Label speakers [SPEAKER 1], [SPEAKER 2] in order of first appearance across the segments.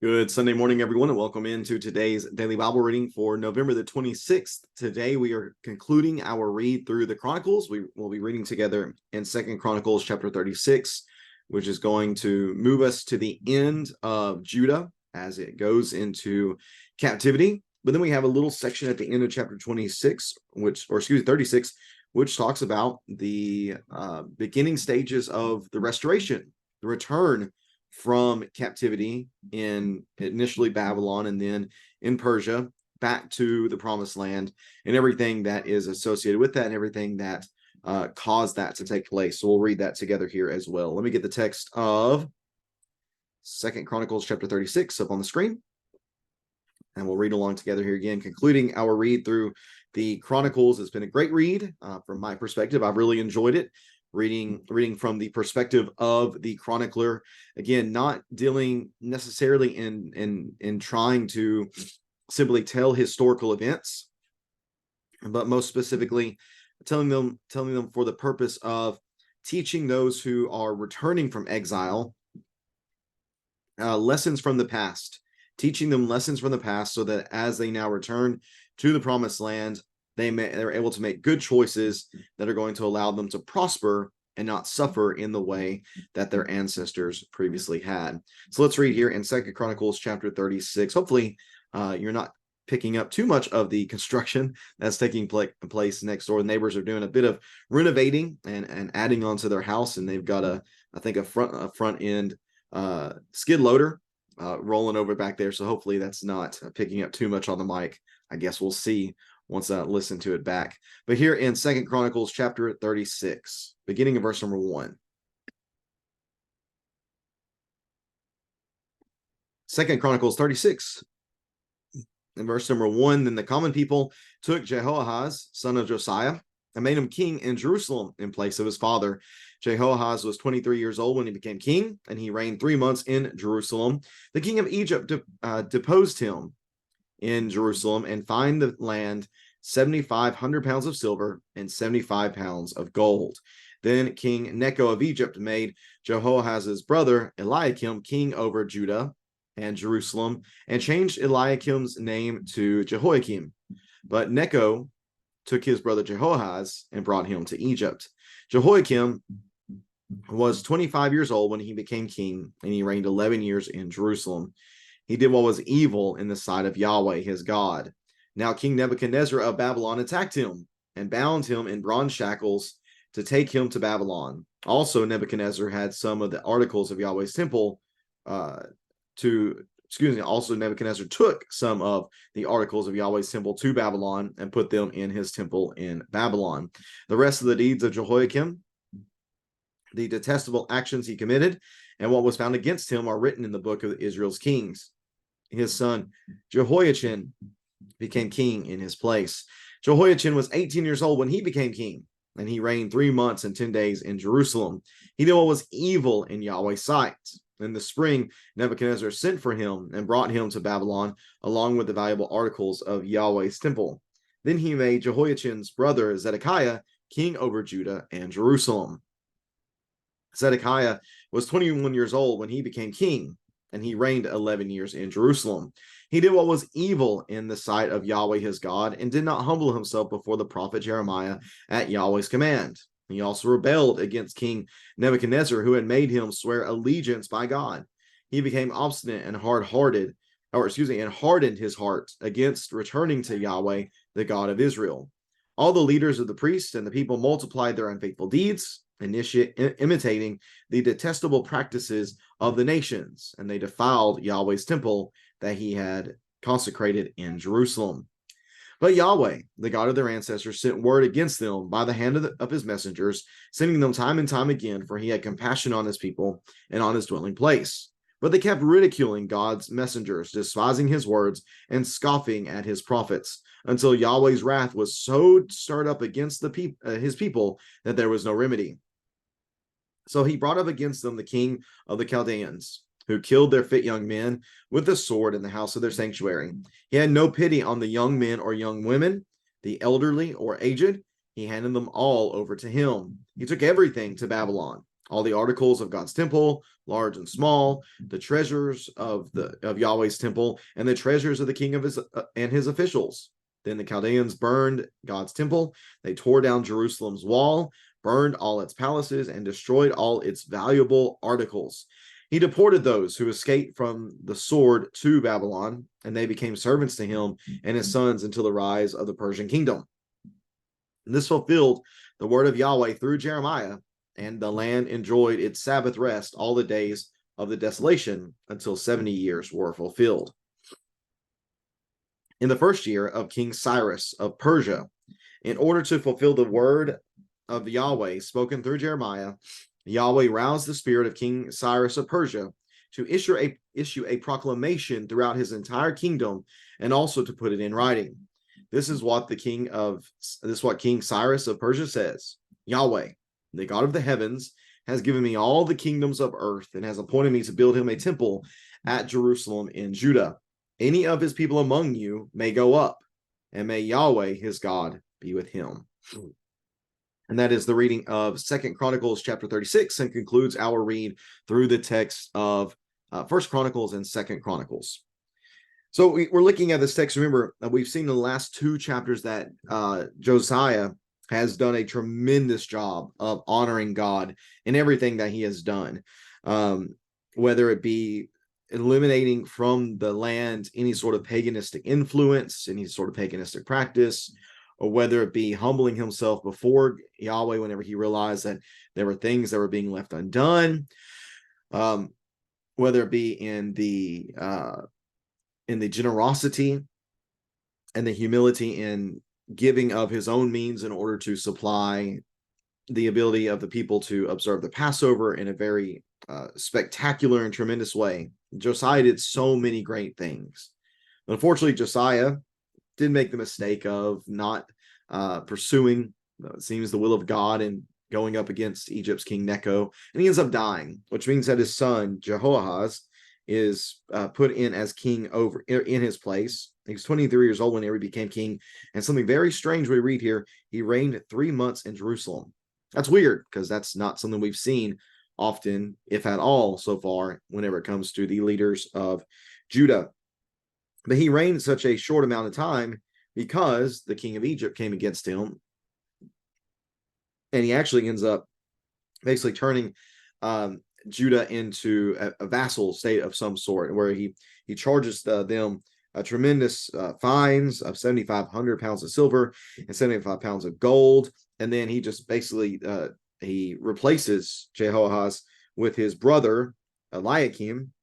[SPEAKER 1] Good Sunday morning, everyone, and welcome into today's daily Bible reading for November the 26th. Today, we are concluding our read through the Chronicles. We will be reading together in Second Chronicles chapter 36, which is going to move us to the end of Judah as it goes into captivity. But then we have a little section at the end of chapter 36, 36, which talks about the beginning stages of the restoration, the return from captivity in initially Babylon and then in Persia back to the promised land and everything that is associated with that and everything that caused that to take place. So we'll read that together here as well. Let me get the text of Second Chronicles chapter 36 up on the screen. And we'll read along together here again, concluding our read through the Chronicles. It's been a great read from my perspective. I've really enjoyed it. Reading from the perspective of the chronicler, again, not dealing necessarily in trying to simply tell historical events, but most specifically telling them for the purpose of teaching those who are returning from exile lessons from the past, teaching them lessons from the past so that as they now return to the promised land, they're able to make good choices that are going to allow them to prosper and not suffer in the way that their ancestors previously had. So let's read here in Second Chronicles chapter 36. Hopefully you're not picking up too much of the construction that's taking place next door. The neighbors are doing a bit of renovating and adding onto their house, and they've got a front end skid loader rolling over back there. So hopefully that's not picking up too much on the mic. I guess we'll see once I listen to it back. But here in Second Chronicles chapter 36, beginning of verse number 1. Second Chronicles 36, in verse number 1, then the common people took Jehoahaz, son of Josiah, and made him king in Jerusalem in place of his father. Jehoahaz was 23 years old when he became king, and he reigned 3 months in Jerusalem. The king of Egypt deposed him in Jerusalem and fined the land 7,500 pounds of silver and 75 pounds of gold. Then King Necho of Egypt made Jehoahaz's brother Eliakim king over Judah and Jerusalem and changed Eliakim's name to Jehoiakim. But Necho took his brother Jehoahaz and brought him to Egypt. Jehoiakim was 25 years old when he became king, and he reigned 11 years in Jerusalem. He did what was evil in the sight of Yahweh his God. Now King Nebuchadnezzar of Babylon attacked him and bound him in bronze shackles to take him to Babylon. Also Nebuchadnezzar had some of the articles of Yahweh's temple also Nebuchadnezzar took some of the articles of Yahweh's temple to Babylon and put them in his temple in Babylon. The rest of the deeds of Jehoiakim, the detestable actions he committed, and what was found against him are written in the book of Israel's kings. His son Jehoiachin became king in his place. Jehoiachin was 18 years old when he became king, and he reigned 3 months and 10 days in Jerusalem. He did what was evil in Yahweh's sight. In the spring, Nebuchadnezzar sent for him and brought him to Babylon, along with the valuable articles of Yahweh's temple. Then he made Jehoiachin's brother Zedekiah king over Judah and Jerusalem. Zedekiah was 21 years old when he became king, and he reigned 11 years in Jerusalem. He did what was evil in the sight of Yahweh his God, and did not humble himself before the prophet Jeremiah at Yahweh's command. He also rebelled against King Nebuchadnezzar, who had made him swear allegiance by God. He became obstinate and hardened his heart against returning to Yahweh, the God of Israel. All the leaders of the priests and the people multiplied their unfaithful deeds, imitating the detestable practices of the nations, and they defiled Yahweh's temple that he had consecrated in Jerusalem. But Yahweh, the God of their ancestors, sent word against them by the hand of his messengers, sending them time and time again, for he had compassion on his people and on his dwelling place. But they kept ridiculing God's messengers, despising his words, and scoffing at his prophets, until Yahweh's wrath was so stirred up against his people that there was no remedy. So he brought up against them the king of the Chaldeans, who killed their fit young men with the sword in the house of their sanctuary. He had no pity on the young men or young women, the elderly or aged. He handed them all over to him. He took everything to Babylon, all the articles of God's temple, large and small, the treasures of Yahweh's temple, and the treasures of the king of his officials. Then the Chaldeans burned God's temple. They tore down Jerusalem's wall, burned all its palaces, and destroyed all its valuable articles. He deported those who escaped from the sword to Babylon, and they became servants to him and his sons until the rise of the Persian kingdom. And this fulfilled the word of Yahweh through Jeremiah, and the land enjoyed its Sabbath rest all the days of the desolation until 70 years were fulfilled. In the first year of King Cyrus of Persia, in order to fulfill the word of Yahweh spoken through Jeremiah, Yahweh roused the spirit of King Cyrus of Persia to issue a proclamation throughout his entire kingdom, and also to put it in writing. This is what King Cyrus of Persia says: Yahweh, the God of the heavens, has given me all the kingdoms of earth, and has appointed me to build him a temple at Jerusalem in Judah. Any of his people among you may go up, and may Yahweh his God be with him. And that is the reading of 2 Chronicles chapter 36, and concludes our read through the text of 1 Chronicles and 2 Chronicles. So we're looking at this text. Remember, we've seen in the last two chapters that Josiah has done a tremendous job of honoring God in everything that he has done, whether it be eliminating from the land any sort of paganistic influence, any sort of paganistic practice, or whether it be humbling himself before Yahweh whenever he realized that there were things that were being left undone, whether it be in the generosity and the humility in giving of his own means in order to supply the ability of the people to observe the Passover in a very spectacular and tremendous way. Josiah did so many great things. Unfortunately, Josiah did make the mistake of not pursuing, it seems, the will of God and going up against Egypt's King Necho, and he ends up dying, which means that his son Jehoahaz is put in as king over in his place. He was 23 years old when he became king, and something very strange we read here: he reigned 3 months in Jerusalem. That's weird, because that's not something we've seen often, if at all, so far, whenever it comes to the leaders of Judah. But he reigned such a short amount of time because the king of Egypt came against him, and he actually ends up basically turning Judah into a vassal state of some sort, where he charges them tremendous fines of 7,500 pounds of silver and 75 pounds of gold, and then he just basically he replaces Jehoahaz with his brother Eliakim,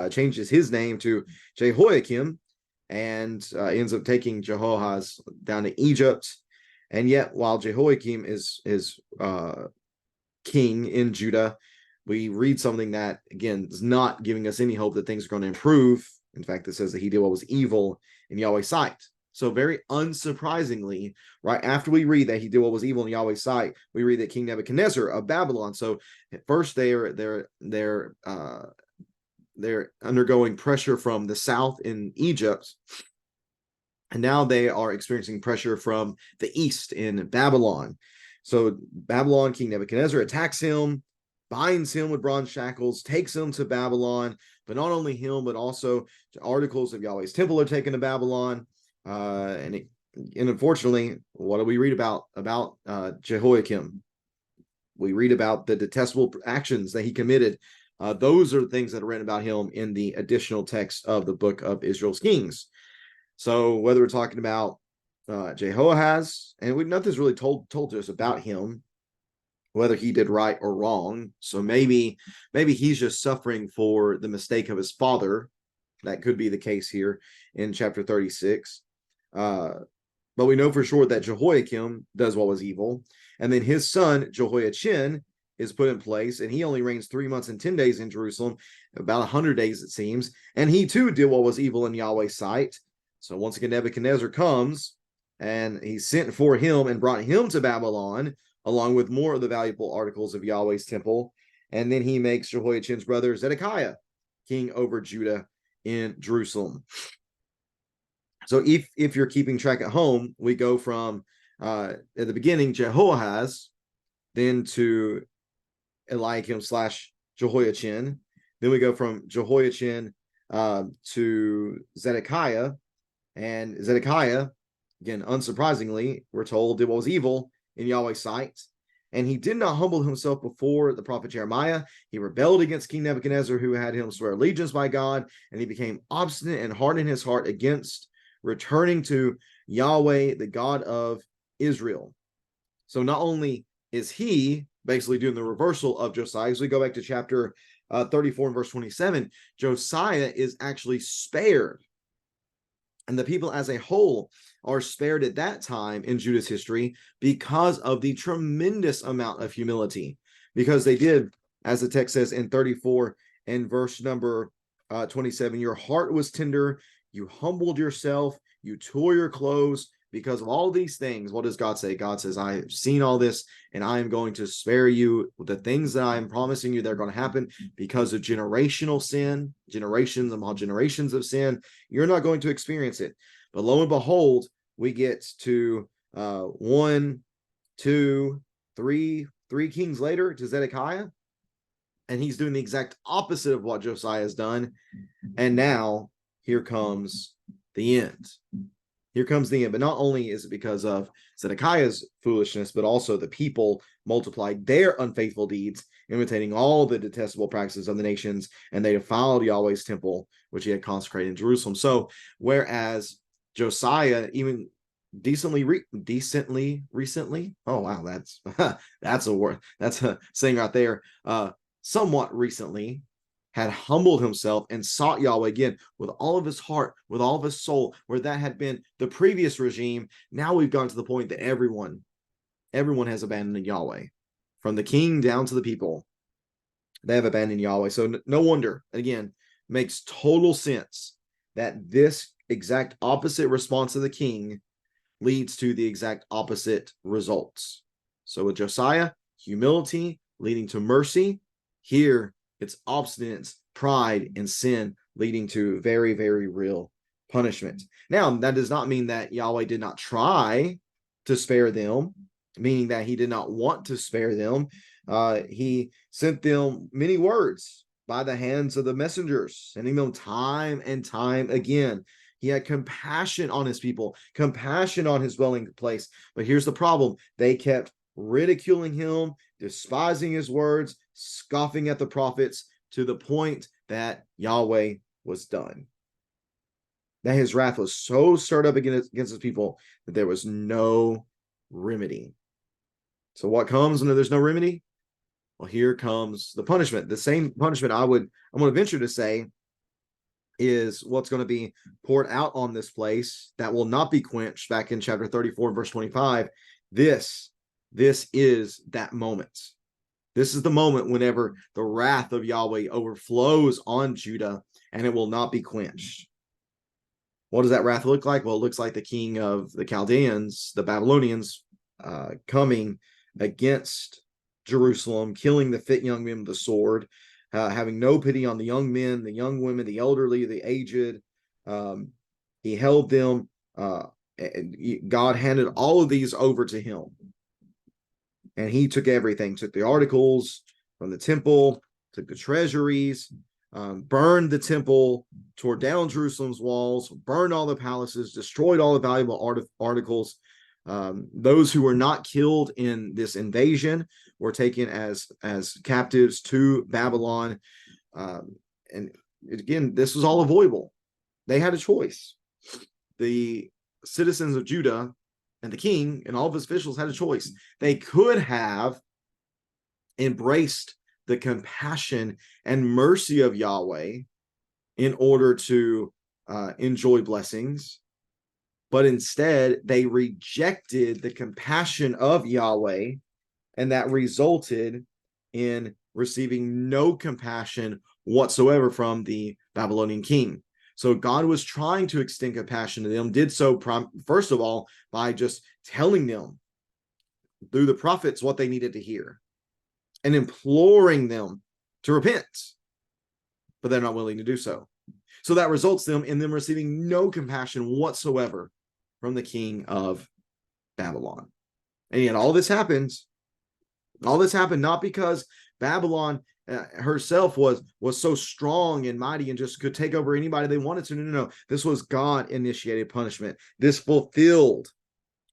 [SPEAKER 1] changes his name to Jehoiakim, and ends up taking Jehoahaz down to Egypt. And yet, while Jehoiakim is king in Judah, we read something that, again, is not giving us any hope that things are going to improve. In fact, it says that he did what was evil in Yahweh's sight. So very unsurprisingly, right after we read that he did what was evil in Yahweh's sight, we read that King Nebuchadnezzar of Babylon. So at first they're undergoing pressure from the south in Egypt, and now they are experiencing pressure from the east in Babylon. So Babylon, King Nebuchadnezzar attacks him, binds him with bronze shackles, takes him to Babylon. But not only him, but also the articles of Yahweh's temple are taken to Babylon. And unfortunately, what do we read about Jehoiakim? We read about the detestable actions that he committed. Those are things that are written about him in the additional text of the book of Israel's Kings. So whether we're talking about Jehoahaz, and nothing's really told to us about him, whether he did right or wrong. So maybe he's just suffering for the mistake of his father. That could be the case here in chapter 36. But we know for sure that Jehoiakim does what was evil, and then his son Jehoiachin is put in place, and he only reigns 3 months and 10 days in Jerusalem, about 100 days it seems, and he too did what was evil in Yahweh's sight. So once again, Nebuchadnezzar comes, and he sent for him and brought him to Babylon, along with more of the valuable articles of Yahweh's temple. And then he makes Jehoiachin's brother Zedekiah king over Judah in Jerusalem. So if you're keeping track at home, we go from at the beginning Jehoahaz, then to Eliakim slash Jehoiachin. Then we go from Jehoiachin to Zedekiah. And Zedekiah, again, unsurprisingly, we're told, did what was evil in Yahweh's sight. And he did not humble himself before the prophet Jeremiah. He rebelled against King Nebuchadnezzar, who had him swear allegiance by God, and he became obstinate and hard in his heart against returning to Yahweh, the God of Israel. So not only is he basically doing the reversal of Josiah, as we go back to chapter 34 and verse 27, Josiah is actually spared. And the people as a whole are spared at that time in Judah's history because of the tremendous amount of humility. Because they did, as the text says in 34 and verse number 27, your heart was tender, you humbled yourself, you tore your clothes. Because of all these things, what does God say? God says, I have seen all this, and I am going to spare you. The things that I am promising you, they're going to happen because of generational sin, generations upon generations of sin. You're not going to experience it. But lo and behold, we get to 1, 2, 3 kings later to Zedekiah, and he's doing the exact opposite of what Josiah has done. And now here comes the end. Here comes the end. But not only is it because of Zedekiah's foolishness, but also the people multiplied their unfaithful deeds, imitating all the detestable practices of the nations, and they defiled Yahweh's temple, which he had consecrated in Jerusalem. So, whereas Josiah, even decently recently, oh wow, that's a word, that's a saying right there, somewhat recently, had humbled himself and sought Yahweh again with all of his heart, with all of his soul, where that had been the previous regime. Now we've gone to the point that everyone has abandoned Yahweh, from the king down to the people. They have abandoned Yahweh. So no wonder, again, makes total sense that this exact opposite response of the king leads to the exact opposite results. So with Josiah, humility leading to mercy. Here, it's obstinance, pride, and sin leading to very, very real punishment. Now, that does not mean that Yahweh did not try to spare them, meaning that he did not want to spare them. He sent them many words by the hands of the messengers, sending them time and time again. He had compassion on his people, compassion on his dwelling place. But here's the problem. They kept ridiculing him, despising his words, scoffing at the prophets, to the point that Yahweh was done. That his wrath was so stirred up against his people that there was no remedy. So what comes when there's no remedy? Well, here comes the punishment. The same punishment I'm going to venture to say is what's going to be poured out on this place that will not be quenched, back in chapter 34, verse 25. This is that moment. This is the moment whenever the wrath of Yahweh overflows on Judah, and it will not be quenched. What does that wrath look like? Well, it looks like the king of the Chaldeans, the Babylonians, coming against Jerusalem, killing the fit young men with the sword, having no pity on the young men, the young women, the elderly, the aged. He held them. God handed all of these over to him. And he took everything, took the articles from the temple, took the treasuries, burned the temple, tore down Jerusalem's walls, burned all the palaces, destroyed all the valuable articles. Those who were not killed in this invasion were taken as captives to Babylon. And again, this was all avoidable. They had a choice. The citizens of Judah and the king and all of his officials had a choice. They could have embraced the compassion and mercy of Yahweh in order to enjoy blessings, but instead they rejected the compassion of Yahweh, and that resulted in receiving no compassion whatsoever from the Babylonian king. So God was trying to extend compassion to them, did so first of all by just telling them through the prophets what they needed to hear and imploring them to repent, but they're not willing to do so. So that results in them receiving no compassion whatsoever from the king of Babylon. And yet all this happened not because Babylon herself was so strong and mighty and just could take over anybody they wanted to. No. This was God initiated punishment. This fulfilled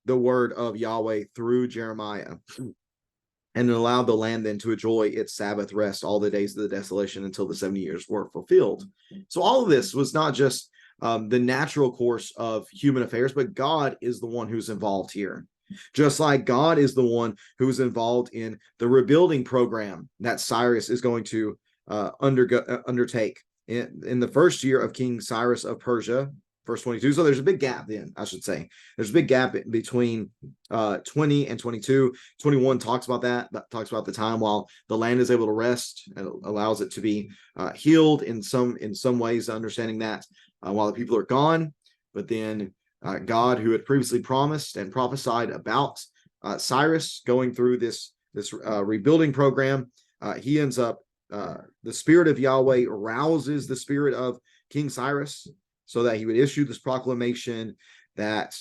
[SPEAKER 1] the word of Yahweh through Jeremiah, and it allowed the land then to enjoy its Sabbath rest all the days of the desolation until the 70 years were fulfilled. So all of this was not just the natural course of human affairs, but God is the one who's involved here. Just like God is the one who's involved in the rebuilding program that Cyrus is going to undertake in the first year of King Cyrus of Persia, verse 22. So there's a big gap then, I should say. There's a big gap between 20 and 22. 21 talks about that, talks about the time while the land is able to rest and allows it to be healed in some ways, understanding that while the people are gone. But then God, who had previously promised and prophesied about Cyrus going through this rebuilding program, he ends up, the spirit of Yahweh arouses the spirit of King Cyrus so that he would issue this proclamation that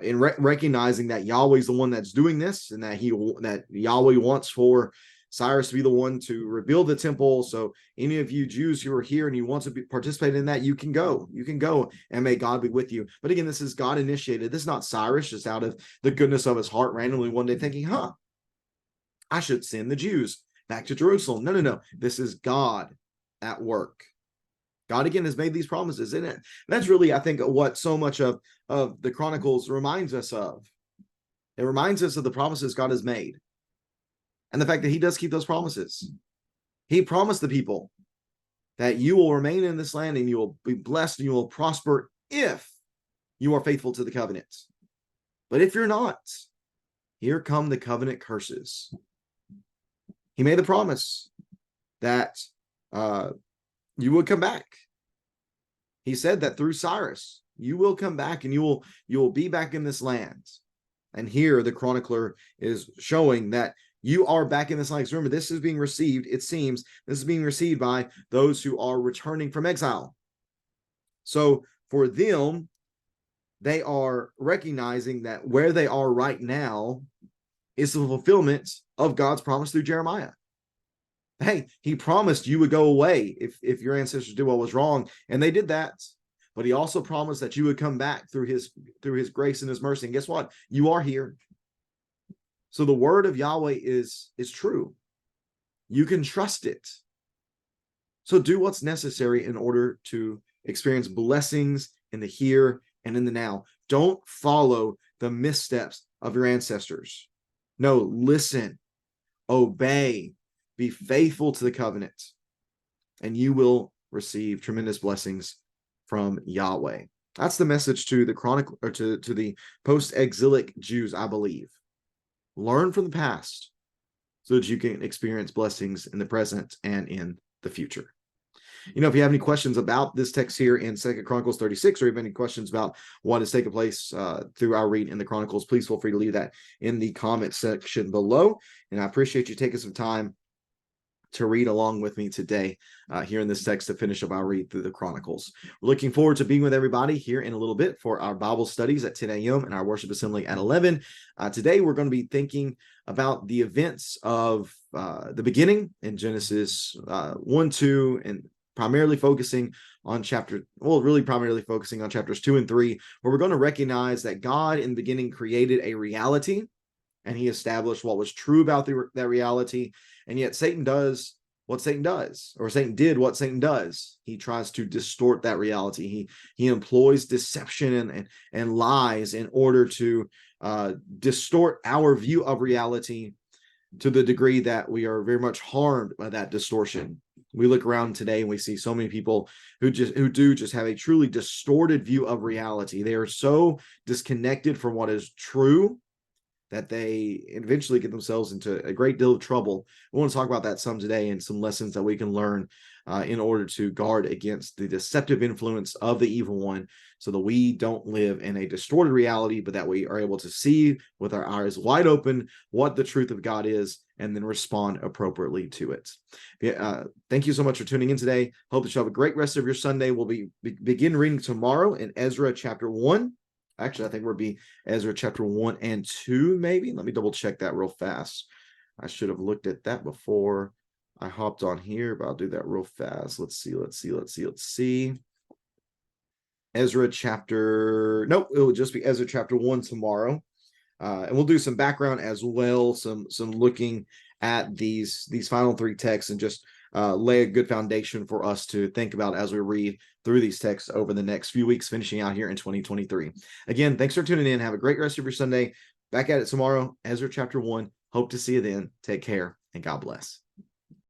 [SPEAKER 1] in recognizing that Yahweh is the one that's doing this, and that Yahweh wants for Cyrus to be the one to rebuild the temple. So any of you Jews who are here and you want to participate in that, you can go and may God be with you. But again, this is God initiated. This is not Cyrus just out of the goodness of his heart randomly one day thinking, I should send the Jews back to Jerusalem. No. This is God at work. God again has made these promises, and that's really, I think, what so much of the Chronicles reminds us of. It reminds us of the promises God has made, and the fact that he does keep those promises. He promised the people that you will remain in this land and you will be blessed and you will prosper if you are faithful to the covenant. But if you're not, here come the covenant curses. He made the promise that you would come back. He said that through Cyrus, you will come back and you will be back in this land. And here the chronicler is showing that you are back in this land. Remember, this is being received, it seems, this is being received by those who are returning from exile. So for them, they are recognizing that where they are right now is the fulfillment of God's promise through Jeremiah. Hey, he promised you would go away if your ancestors did what was wrong, and they did that. But he also promised that you would come back through his grace and his mercy. And guess what? You are here. So the word of Yahweh is true. You can trust it. So do what's necessary in order to experience blessings in the here and in the now. Don't follow the missteps of your ancestors. No, listen, obey, be faithful to the covenant, and you will receive tremendous blessings from Yahweh. That's the message to the chronicle, or to the post-exilic Jews, I believe. Learn from the past so that you can experience blessings in the present and in the future. If you have any questions about this text here in 2 Chronicles 36, or even any questions about what has taken place through our read in the Chronicles, please feel free to leave that in the comment section below. And I appreciate you taking some time to read along with me today here in this text to finish up our read through the Chronicles. We're looking forward to being with everybody here in a little bit for our Bible studies at 10 a.m. and our worship assembly at 11. Today, we're going to be thinking about the events of the beginning in Genesis 1, 2, and primarily focusing on chapters 2 and 3, where we're going to recognize that God in the beginning created a reality, and he established what was true about that reality. And yet Satan does what Satan does, or Satan did what Satan does. He tries to distort that reality. He employs deception and lies in order to distort our view of reality to the degree that we are very much harmed by that distortion. We look around today and we see so many people who do have a truly distorted view of reality. They are so disconnected from what is true that they eventually get themselves into a great deal of trouble. We want to talk about that some today, and some lessons that we can learn in order to guard against the deceptive influence of the evil one, so that we don't live in a distorted reality, but that we are able to see with our eyes wide open what the truth of God is, and then respond appropriately to it. Thank you so much for tuning in today. Hope that you have a great rest of your Sunday. We'll begin reading tomorrow in Ezra chapter 1. Actually, I think we'll be Ezra chapter 1 and 2, maybe. Let me double check that real fast. I should have looked at that before I hopped on here, but I'll do that real fast. Let's see. Ezra chapter, nope, it will just be Ezra chapter 1 tomorrow. And we'll do some background as well, some looking at these final three texts, and just lay a good foundation for us to think about as we read through these texts over the next few weeks, finishing out here in 2023. Again, thanks for tuning in. Have a great rest of your Sunday. Back at it tomorrow, Ezra chapter 1. Hope to see you then. Take care, and God bless.